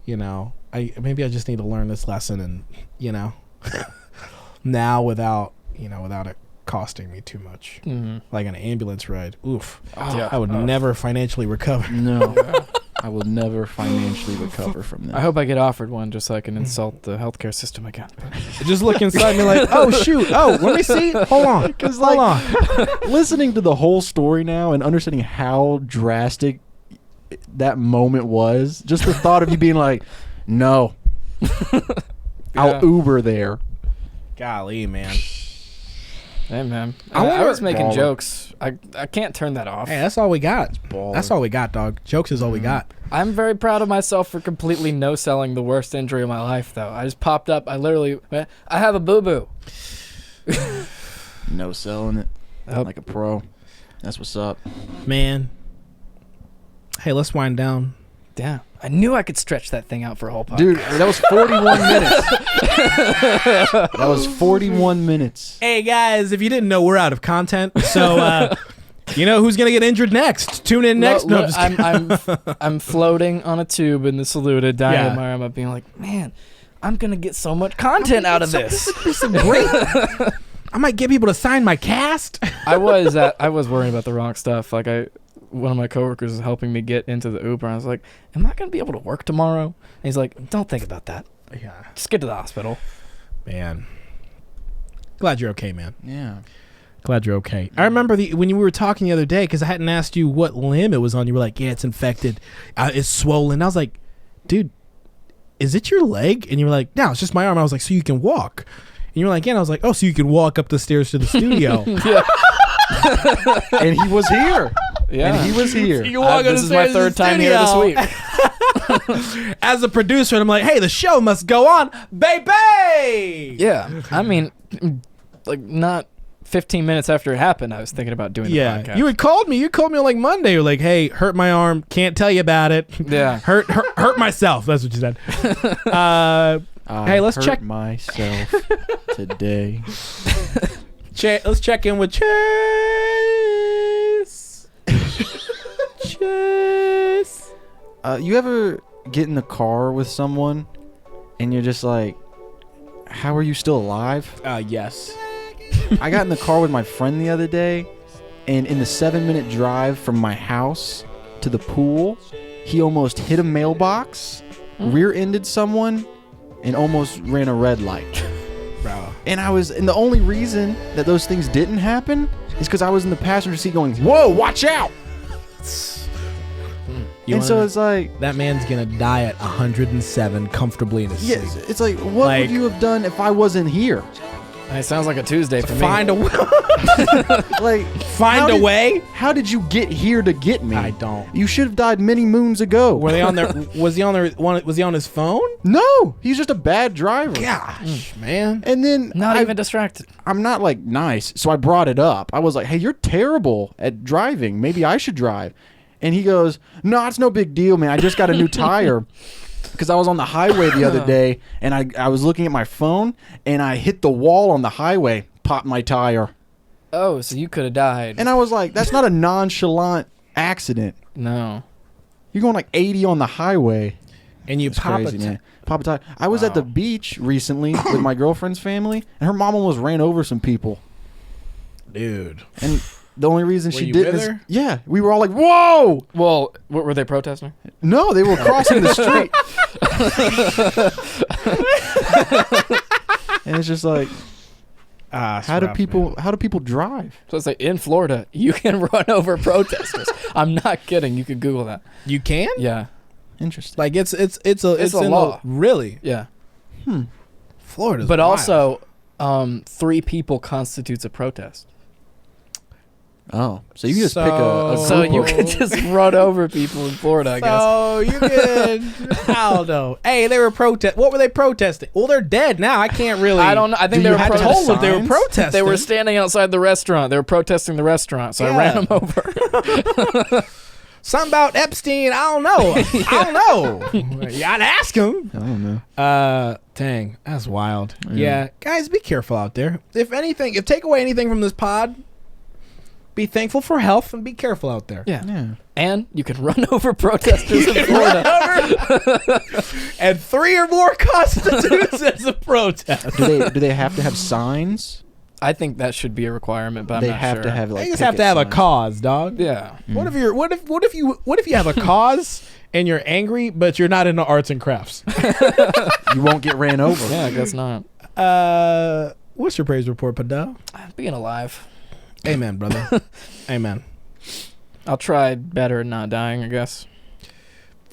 You know, maybe I just need to learn this lesson and, you know, now without it costing me too much. Mm-hmm. Like an ambulance ride. Oof. Yeah. I would never financially recover. No. I will never financially recover from that. I hope I get offered one just so I can insult the healthcare system again. Just look inside me like, oh, shoot. Oh, let me see. Hold on. Because, Hold on. listening to the whole story now and understanding how drastic that moment was, just the thought of you being like, no, I'll Uber there. Golly, man. Hey, man. I I was wonder- making Baller. jokes. I can't turn that off. Hey, that's all we got. Baller. That's all we got, dog. Jokes is all we got. I'm very proud of myself for completely no-selling the worst injury of my life, though. I just popped up. I have a boo-boo. No selling it. Yep. Like a pro. That's what's up. Man. Hey, let's wind down. Damn. I knew I could stretch that thing out for a whole podcast. Dude, that was 41 minutes. That was 41 minutes. Hey, guys, if you didn't know, we're out of content. So, you know who's going to get injured next? Tune in next. No, I'm just kidding. I'm floating on a tube in the saluted, dying Yeah. with my arm up, being like, man, I'm going to get so much content out of this. Great. I might get people to sign my cast. I was worrying about the wrong stuff. Like one of my coworkers was helping me get into the Uber, and I was like, am I going to be able to work tomorrow? And he's like, don't think about that. Yeah. Just get to the hospital. Man. Glad you're okay, man. Yeah. Glad you're okay. I remember when you were talking the other day, because I hadn't asked you what limb it was on. You were like, yeah, it's infected. It's swollen. I was like, dude, is it your leg? And you were like, no, it's just my arm. I was like, so you can walk. And you were like, yeah. And I was like, oh, so you can walk up the stairs to the studio. Yeah. And he was here. Yeah. And he was here. You can walk up This the is my stairs to the third time here this studio. week. As a producer, I'm like, hey, the show must go on, baby. Yeah. I mean, like, not 15 minutes after it happened, I was thinking about doing the podcast. You had called me. You called me on like Monday. You're like, hey, hurt my arm. Can't tell you about it. Yeah. hurt myself. That's what you said. Hey, let's hurt check myself today. Let's check in with Chase. Chase. You ever get in the car with someone and you're just like, how are you still alive? Yes. I got in the car with my friend the other day, and in the 7-minute drive from my house to the pool, he almost hit a mailbox, rear-ended someone, and almost ran a red light. Bro. And the only reason that those things didn't happen is because I was in the passenger seat going, whoa, watch out! So it's like, that man's gonna die at 107 comfortably in his yes, sleep. it's like, what would you have done if I wasn't here? It sounds like a Tuesday for me. Find a way. Like, Find a way. How did you get here to get me? I don't. You should have died many moons ago. Were they on their? Was he on their? Was he on his phone? No, he's just a bad driver. Gosh, man. And then Not even distracted. I'm not like nice, so I brought it up. I was like, "Hey, you're terrible at driving. Maybe I should drive." And he goes, "No, it's no big deal, man. I just got a new tire." Because I was on the highway the other day, and I was looking at my phone, and I hit the wall on the highway, popped my tire. Oh, so you could have died. And I was like, that's not a nonchalant accident. No. You're going like 80 on the highway. And you It's pop crazy, it. man. Pop a tire. I was at the beach recently with my girlfriend's family, and her mom almost ran over some people. Dude. And the only reason Were she you didn't with is, her? yeah, we were all like, whoa! Well, what were they protesting? No, they were crossing the street. And it's just like, how do people drive? So it's like in Florida, you can run over protesters. I'm not kidding. You could Google that. You can? Yeah. Interesting. Like it's a law. Really? Yeah. Florida's But wild. also, 3 people constitutes a protest. Oh, so you can just pick a So- So group you of- could just run over people in Florida, I guess. So you could. I don't know. Hey, they were protest. What were they protesting? Well, they're dead now. I can't really. I don't know. I think Do they you were have to have told what they were signs? protesting. They were standing outside the restaurant. They were protesting the restaurant, so I ran them over. Something about Epstein. I don't know. I don't know. You gotta ask him. I don't know. Dang, that's wild. Yeah, guys, be careful out there. If take away anything from this pod, be thankful for health and be careful out there. Yeah. Yeah. And you can run over protesters in Florida. And 3 or more constitutes as a protest. Do they have to have signs? I think that should be a requirement, but I'm They not have sure. to have like. You just have to have a picket cause, dog. Yeah. What if you have a cause and you're angry, but you're not into arts and crafts? signs. You won't get ran over. Yeah, I guess not. What's your praise report, Padel? Being alive. Amen, brother. Amen. I'll try better at not dying, I guess.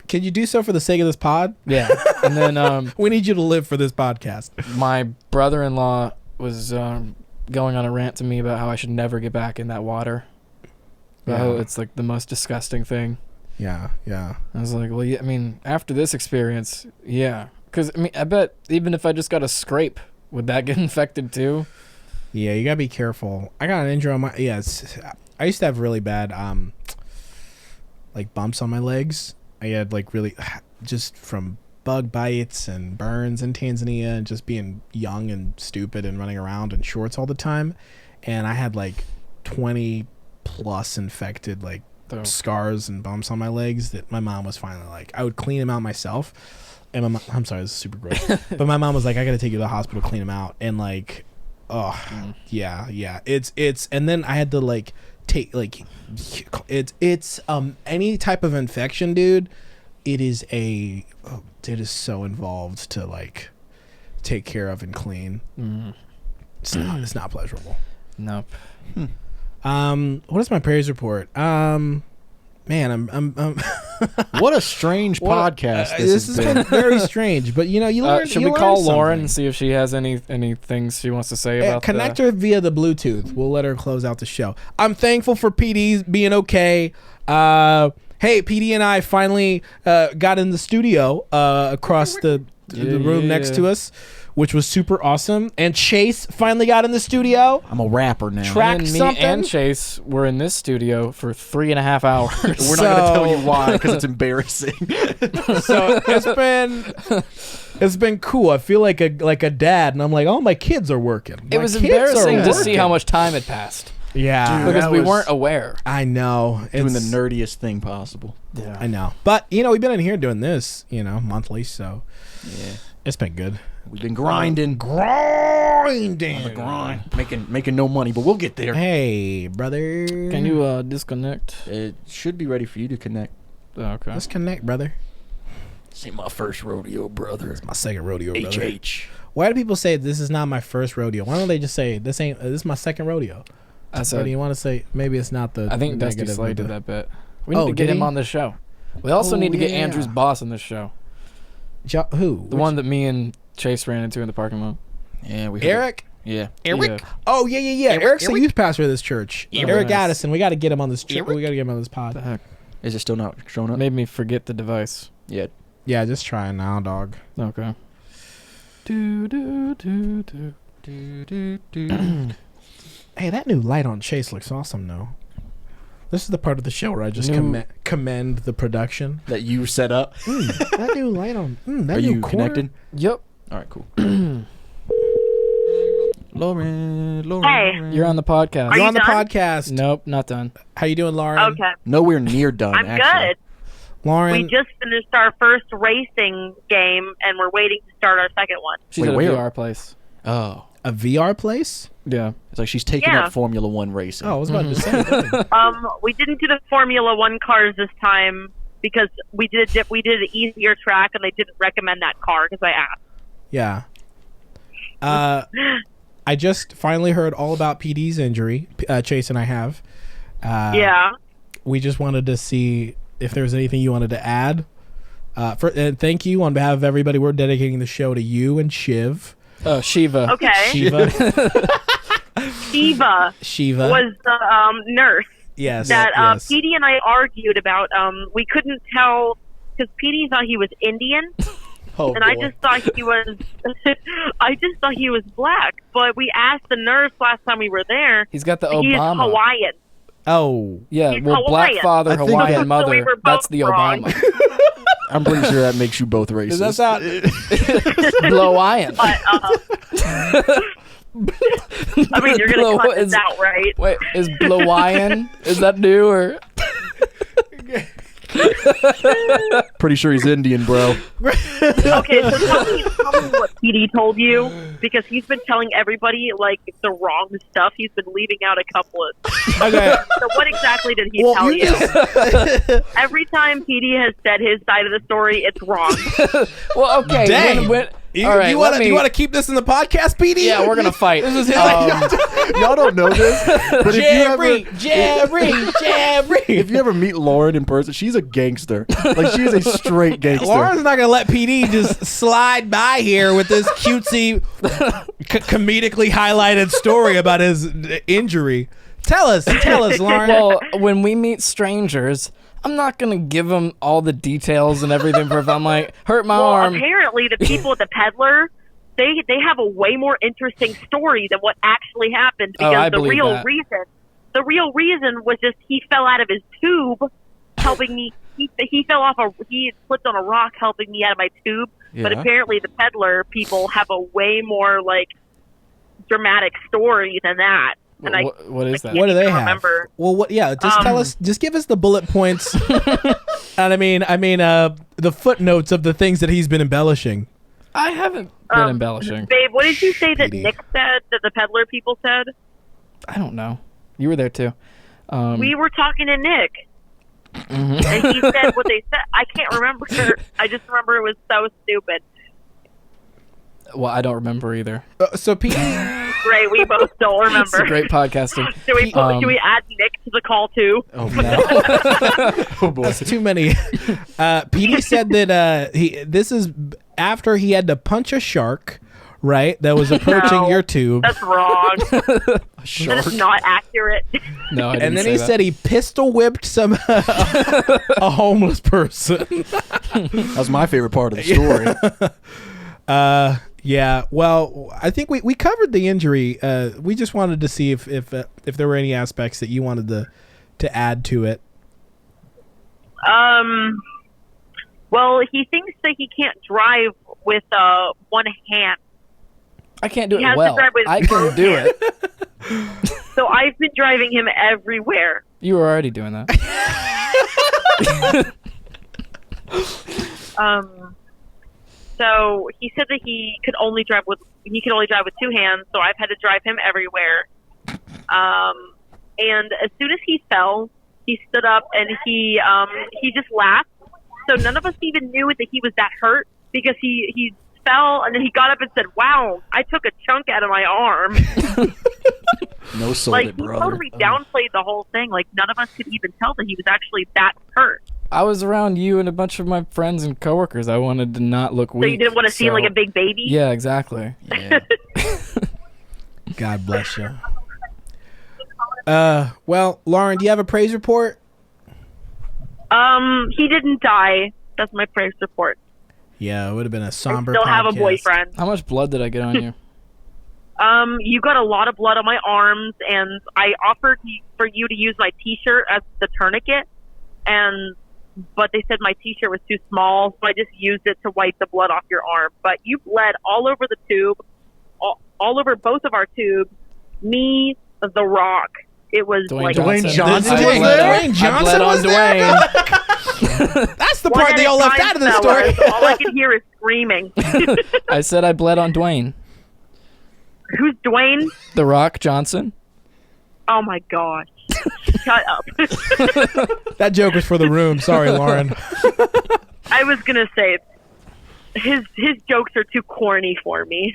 Can you do so for the sake of this pod? Yeah. And then We need you to live for this podcast. my brother-in-law was going on a rant to me about how I should never get back in that water. Oh, it's like the most disgusting thing. Yeah. I was like, well, yeah, I mean, after this experience, yeah. Because, I mean, I bet even if I just got a scrape, would that get infected too? Yeah, you gotta be careful. I got an injury on my. I used to have really bad like bumps on my legs. I had like really just from bug bites and burns in Tanzania and just being young and stupid and running around in shorts all the time. And I had like 20 plus infected like scars and bumps on my legs that my mom was finally like, I would clean them out myself. And my mom, I'm sorry, this is super gross. But my mom was like, I gotta take you to the hospital, clean them out. And like, yeah. It's and then I had to like take like it's any type of infection, dude. It is so involved to like take care of and clean. It's not pleasurable. Nope. What is my praise report? Man, I'm What a strange podcast this has been very strange, but you learn. Should we call Lauren and see if she has any things she wants to say about connect her via the Bluetooth. We'll let her close out the show. I'm thankful for PD being okay. Hey, PD and I finally got in the studio across the room next to us, which was super awesome. And Chase finally got in the studio. I'm a rapper now. Track And me something. and Chase were in this studio for 3.5 hours. We're not gonna tell you why because it's embarrassing. So it's been cool. I feel like a dad, and I'm like, oh, my kids are working. It My was kids embarrassing are to see working. how much time had passed Yeah, Dude, because that we was- weren't aware. I know. Doing the It's- nerdiest thing possible. Yeah. I know. But we've been in here doing this, monthly, so Yeah. it's been good. We've been grinding. Grinding. Grind. Making no money, but we'll get there. Hey, brother. Can you disconnect? It should be ready for you to connect. Okay. Let's connect, brother? This ain't my first rodeo, brother. My second rodeo, brother. HH. Why do people say this is not my first rodeo? Why don't they just say this is my second rodeo? I Or said, do you want to say maybe it's not the? I think the Dusty negative Slade of did the- that bit. We need to did get him he? on this show. We also need to get Andrew's boss on this show. Who? The one that me and Chase ran into in the parking lot. Yeah, we Eric? Yeah. Eric? Oh yeah. Eric's the youth pastor of this church. Eric Nice. Addison. We got to get him on this. We got to get him on this pod. The heck? Is it still not showing up? Made me forget the device. Yeah. Yeah, just try it now, dog. Okay. Do, do, do, do. Hey, that new light on Chase looks awesome, though. This is the part of the show where I just New- commend the production. That you set up. That new light on. That Are new you corner. connected? Yep. All right, cool. Lauren. Hey. You're on the podcast. Are You're you on the done? podcast. Nope, not done. How you doing, Lauren? Okay. Nowhere near done. I'm actually. good. Lauren. We just finished our first racing game, and we're waiting to start our second one. She's Wait, at a where? VR place. Oh, a VR place? Yeah. it's like she's taking Yeah. up Formula One racing. Oh, I was about to say. dang. We didn't do the Formula One cars this time because we did an easier track, and they didn't recommend that car because I asked. Yeah. I just finally heard all about PD's injury. Chase and I have. Yeah. We just wanted to see if there was anything you wanted to add. And thank you on behalf of everybody. We're dedicating the show to you and Shiv. Oh, Shiva. Okay. Shiva. Shiva was the nurse Yes. that yes. PD and I argued about. We couldn't tell because PD thought he was Indian. Oh, And I boy. just thought he was, black. But we asked the nurse last time we were there. He's got the He is Obama. Hawaiian. Oh. Yeah, He's well, black Hawaiian. father, I think Hawaiian that- mother. So we were both That's the wrong. Obama. I'm pretty sure that makes you both racist. Does that sound? Blow-ian. But I mean, you're gonna cut this out, right? Wait, is Blow-ian? Is that new or? Pretty sure he's Indian, bro. Okay, so tell me what PD told you, because he's been telling everybody like the wrong stuff. He's been leaving out a couple of. Okay. So what exactly did he Well, tell you you? Every time PD has said his side of the story, it's wrong. Well, okay. Dang. When, You, all right, you let want me. to keep this in the podcast, PD? Yeah, we're gonna fight. This is his. Y'all don't know this, but Jerry. if you ever meet Lauren in person, she's a gangster. Like, she is a straight gangster. Lauren's not gonna let PD just slide by here with this cutesy, comedically highlighted story about his injury. Tell us, Lauren. Well, when we meet strangers, I'm not gonna give them all the details and everything. If I'm like, hurt my Well, arm. apparently the people at the peddler, they have a way more interesting story than what actually happened, Oh, because I the believe real that. reason was just he fell out of his tube helping me. He fell off he slipped on a rock helping me out of my tube. But Yeah. apparently the peddler people have a way more like dramatic story than that. And What is that? What do they even have? remember. Well, what? Yeah, just tell us. Just give us the bullet points. And I mean, the footnotes of the things that he's been embellishing. I haven't been embellishing. Babe, what did you say that PD. Nick said, that the peddler people said? I don't know. You were there too. We were talking to Nick. And he said what they said. I can't remember. I just remember it was so stupid. Well, I don't remember either. So PD. Great, we both don't remember. It's great podcasting. Should we add Nick to the call too? Oh, no. Oh, boy. That's too many. PD said that this is after he had to punch a shark, right? That was approaching No. your tube. That's wrong. That is not accurate. No, I didn't And then say he that. said he pistol whipped a homeless person. That was my favorite part of the story. Yeah. Well, I think we covered the injury. We just wanted to see if there were any aspects that you wanted to add to it. Well, he thinks that he can't drive with one hand. I can't do He it has to well. drive with I can both do hands. it. So I've been driving him everywhere. You were already doing that. So he said that he could only drive with two hands. So I've had to drive him everywhere. And as soon as he fell, he stood up and he just laughed. So none of us even knew that he was that hurt, because he fell and then he got up and said, "Wow, I took a chunk out of my arm." No sold Like, it, he brother. totally downplayed the whole thing. Like, none of us could even tell that he was actually that hurt. I was around you and a bunch of my friends and coworkers. I wanted to not look weak. So you didn't want to seem so- like a big baby? Yeah, exactly. Yeah. God bless you. Well, Lauren, do you have a praise report? He didn't die. That's my praise report. Yeah, it would have been a somber. I still have a podcast. boyfriend. How much blood did I get on you? You got a lot of blood on my arms, and I offered for you to use my T-shirt as the tourniquet, but they said my T-shirt was too small, so I just used it to wipe the blood off your arm. But you bled all over the tube, all over both of our tubes. Me, The Rock. It was Dwayne like Johnson. Dwayne Johnson I bled was on there? Dwayne. That's the part they all left out of the story. All I can hear is screaming. I said I bled on Dwayne. Who's Dwayne? The Rock Johnson. Oh my gosh. Shut up. That joke was for the room. Sorry, Lauren. I was going to say, his jokes are too corny for me.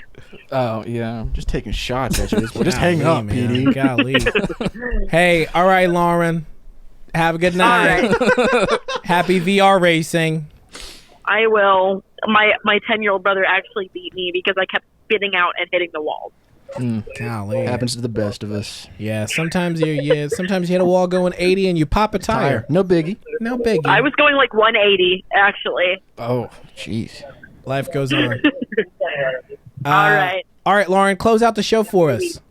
Oh, yeah. Just taking shots at you. Just hang up, man. PD. Golly. Hey, all right, Lauren. Have a good night. Happy VR racing. I will. My 10-year-old brother actually beat me because I kept spinning out and hitting the walls. Golly. Happens to the best of us. Yeah, sometimes you hit a wall going 80 and you pop a tire. No biggie. No biggie. I was going like 180, actually. Oh, Jeez. Life goes on. All right. All right, Lauren, close out the show for us.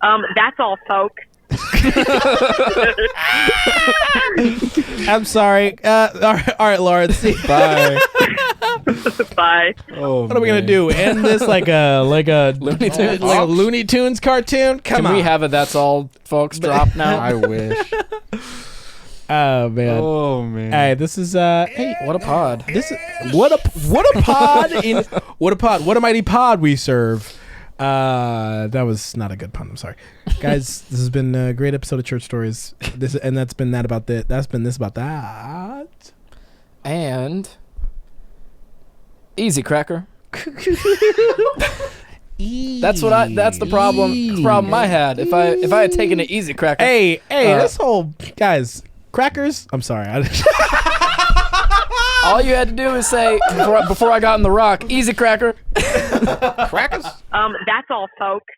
That's all, folks. I'm sorry. All right, Lauren. See. bye. Bye. Oh, What are we gonna do? End this like a Looney Tunes. like a Looney Tunes cartoon? Come Can on. we have a That's All Folks drop now? I wish. Oh man. Oh man. Hey, this is hey, What a pod. this is what a pod in what a mighty pod we serve. That was not a good pun. I'm sorry, guys. This has been a great episode of Church Stories. That's been that about that. That's been this about that. And Easy Cracker. That's the problem I had. If I had taken an Easy Cracker. Hey, this whole guys crackers. I'm sorry. All you had to do is say before I got in The Rock, Easy Cracker. Crackers? That's all, folks.